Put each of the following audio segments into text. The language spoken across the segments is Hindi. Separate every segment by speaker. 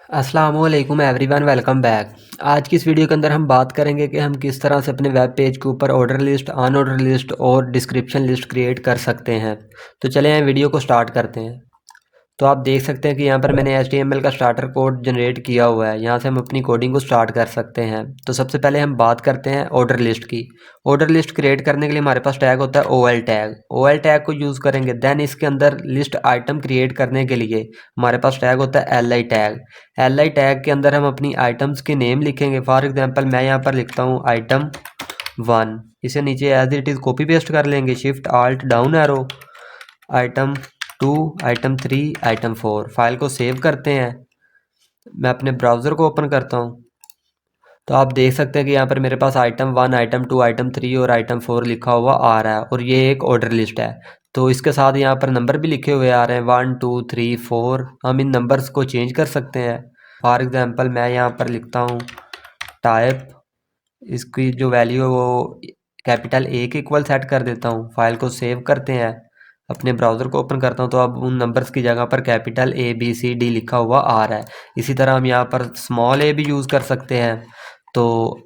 Speaker 1: अस्सलामुअलैकुम एवरीवन, वेलकम बैक। आज की इस वीडियो के अंदर हम बात करेंगे कि हम किस तरह से अपने वेब पेज के ऊपर ऑर्डर लिस्ट, अनऑर्डर लिस्ट और डिस्क्रिप्शन लिस्ट क्रिएट कर सकते हैं। तो चलें वीडियो को स्टार्ट करते हैं। तो आप देख सकते हैं कि यहाँ पर मैंने HTML का स्टार्टर कोड जनरेट किया हुआ है। यहाँ से हम अपनी कोडिंग को स्टार्ट कर सकते हैं। तो सबसे पहले हम बात करते हैं ऑर्डर लिस्ट की। ऑर्डर लिस्ट क्रिएट करने के लिए हमारे पास टैग होता है OL टैग। OL टैग को यूज़ करेंगे। देन इसके अंदर लिस्ट आइटम क्रिएट करने के लिए हमारे पास टैग होता है LI टैग। LI टैग के अंदर हम अपनी आइटम्स के नेम लिखेंगे। फॉर एग्जाम्पल मैं यहाँ पर लिखता हूँ आइटम 1। इसे नीचे as it is copy paste कर लेंगे, shift alt down arrow. Item 2, item 3, item 4। File को सेव करते हैं। मैं अपने ब्राउज़र को ओपन करता हूँ। तो आप देख सकते हैं कि यहाँ पर मेरे पास आइटम 1, आइटम 2, आइटम 3 और आइटम 4 लिखा हुआ आ रहा है और ये एक ऑर्डर लिस्ट है। तो इसके साथ यहाँ पर नंबर भी लिखे हुए आ रहे हैं 1 2 3 4। हम इन नंबर्स को चेंज कर सकते हैं। फॉर एग्जांपल मैं यहाँ पर लिखता हूँ टाइप, इसकी जो वैल्यू है वो कैपिटल A के इक्वल सेट कर देता हूँ। फाइल को सेव करते हैं। अपने ब्राउज़र को ओपन करता हूँ तो अब उन नंबर्स की जगह पर कैपिटल ABCD लिखा हुआ आ रहा है। इसी तरह हम यहाँ पर स्मॉल a भी यूज़ कर सकते हैं। तो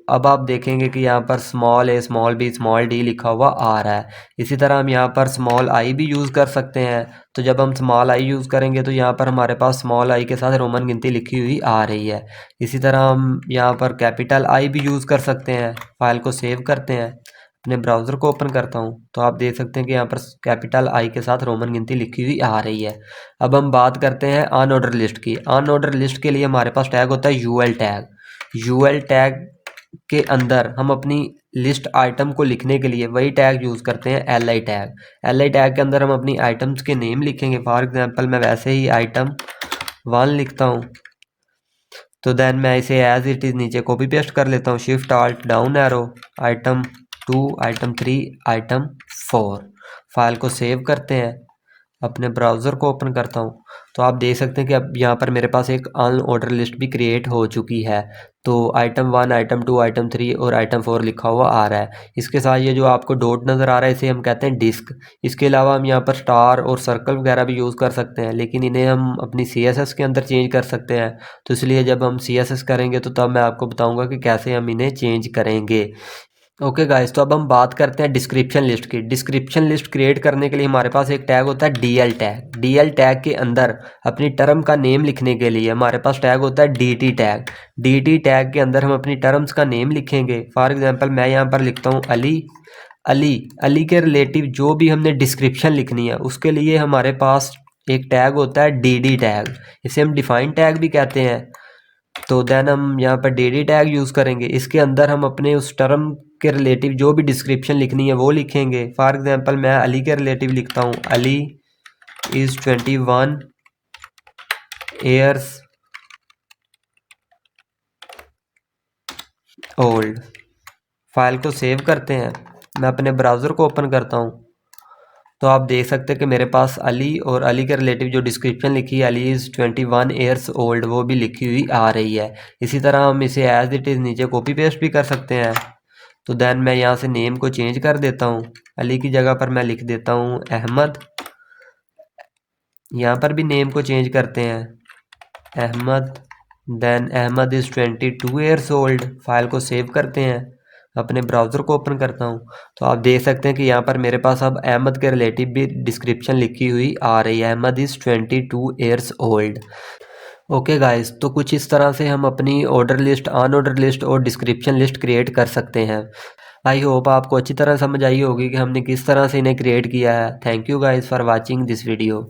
Speaker 1: अब आप देखेंगे कि यहाँ पर small a, small b, small d लिखा हुआ आ रहा है। इसी तरह हम यहाँ पर स्मॉल i भी यूज़ कर सकते हैं। तो जब हम स्मॉल i यूज़ करेंगे तो यहाँ पर हमारे पास स्मॉल i के साथ रोमन गिनती लिखी हुई आ रही है। इसी तरह हम यहाँ पर कैपिटल I भी यूज़ कर सकते हैं। फाइल को सेव करते हैं। अपने ब्राउज़र को ओपन करता हूँ तो आप देख सकते हैं कि यहाँ पर कैपिटल I के साथ रोमन गिनती लिखी हुई आ रही है। अब हम बात करते हैं अनऑर्डर लिस्ट की। अनऑर्डर लिस्ट के लिए हमारे पास टैग होता है UL टैग। UL टैग के अंदर हम अपनी लिस्ट आइटम को लिखने के लिए वही टैग यूज़ करते हैं LI टैग। LI टैग के अंदर हम अपनी आइटम्स के नेम लिखेंगे। फॉर एग्जांपल मैं वैसे ही आइटम 1 लिखता हूँ। तो देन मैं इसे एज इट इज़ नीचे कॉपी पेस्ट कर लेता हूँ, shift alt down arrow. Item 2, item 3, item 4। File को सेव करते हैं। अपने ब्राउज़र को ओपन करता हूँ तो आप देख सकते हैं कि अब यहाँ पर मेरे पास एक अनऑर्डर लिस्ट भी क्रिएट हो चुकी है। तो आइटम 1, आइटम 2, आइटम 3 और आइटम 4 लिखा हुआ आ रहा है। इसके साथ ये जो आपको डॉट नज़र आ रहा है इसे हम कहते हैं डिस्क। इसके अलावा हम यहाँ पर स्टार और सर्कल वगैरह भी यूज़ कर सकते हैं, लेकिन इन्हें हम अपनी CSS के अंदर चेंज कर सकते हैं। तो इसलिए जब हम CSS करेंगे तो तब मैं आपको बताऊँगा कि कैसे हम इन्हें चेंज करेंगे। ओके गाइस, तो अब हम बात करते हैं डिस्क्रिप्शन लिस्ट की। डिस्क्रिप्शन लिस्ट क्रिएट करने के लिए हमारे पास एक टैग होता है DL टैग। DL टैग के अंदर अपनी टर्म का नेम लिखने के लिए हमारे पास टैग होता है DT टैग। DT टैग के अंदर हम अपनी टर्म्स का नेम लिखेंगे। फॉर एग्जांपल मैं यहाँ पर लिखता हूँ अली। अली अली के रिलेटिव जो भी हमने डिस्क्रिप्शन लिखनी है उसके लिए हमारे पास एक टैग होता है DD टैग। इसे हम डिफाइन टैग भी कहते हैं। तो देन हम यहाँ पर DD टैग यूज़ करेंगे। इसके अंदर हम अपने उस टर्म के रिलेटिव जो भी डिस्क्रिप्शन लिखनी है वो लिखेंगे। फॉर एग्जांपल मैं अली के रिलेटिव लिखता हूँ Ali is 21 years old. File को सेव करते हैं। मैं अपने ब्राउज़र को ओपन करता हूँ तो आप देख सकते हैं कि मेरे पास अली और अली के रिलेटिव जो डिस्क्रिप्शन लिखी है अली इज़ 21 ईयर्स ओल्ड वो भी लिखी हुई आ रही है। इसी तरह हम इसे एज इट इज़ नीचे कॉपी पेस्ट भी कर सकते हैं। तो देन मैं यहाँ से नेम को चेंज कर देता हूँ। अली की जगह पर मैं लिख देता हूँ अहमद। यहाँ पर भी नेम को चेंज करते हैं Ahmed. Then Ahmed is 22 years old. File को सेव करते हैं। अपने ब्राउज़र को ओपन करता हूँ तो आप देख सकते हैं कि यहाँ पर मेरे पास अब अहमद के रिलेटिव भी डिस्क्रिप्शन लिखी हुई आ रही है। Ahmed is 22 years old. Okay guys, तो कुछ इस तरह से हम अपनी ऑर्डर लिस्ट, अनऑर्डर लिस्ट और डिस्क्रिप्शन लिस्ट क्रिएट कर सकते हैं। आई होप आपको अच्छी तरह समझ आई होगी कि हमने किस तरह से इन्हें क्रिएट किया है। Thank you guys for watching this video.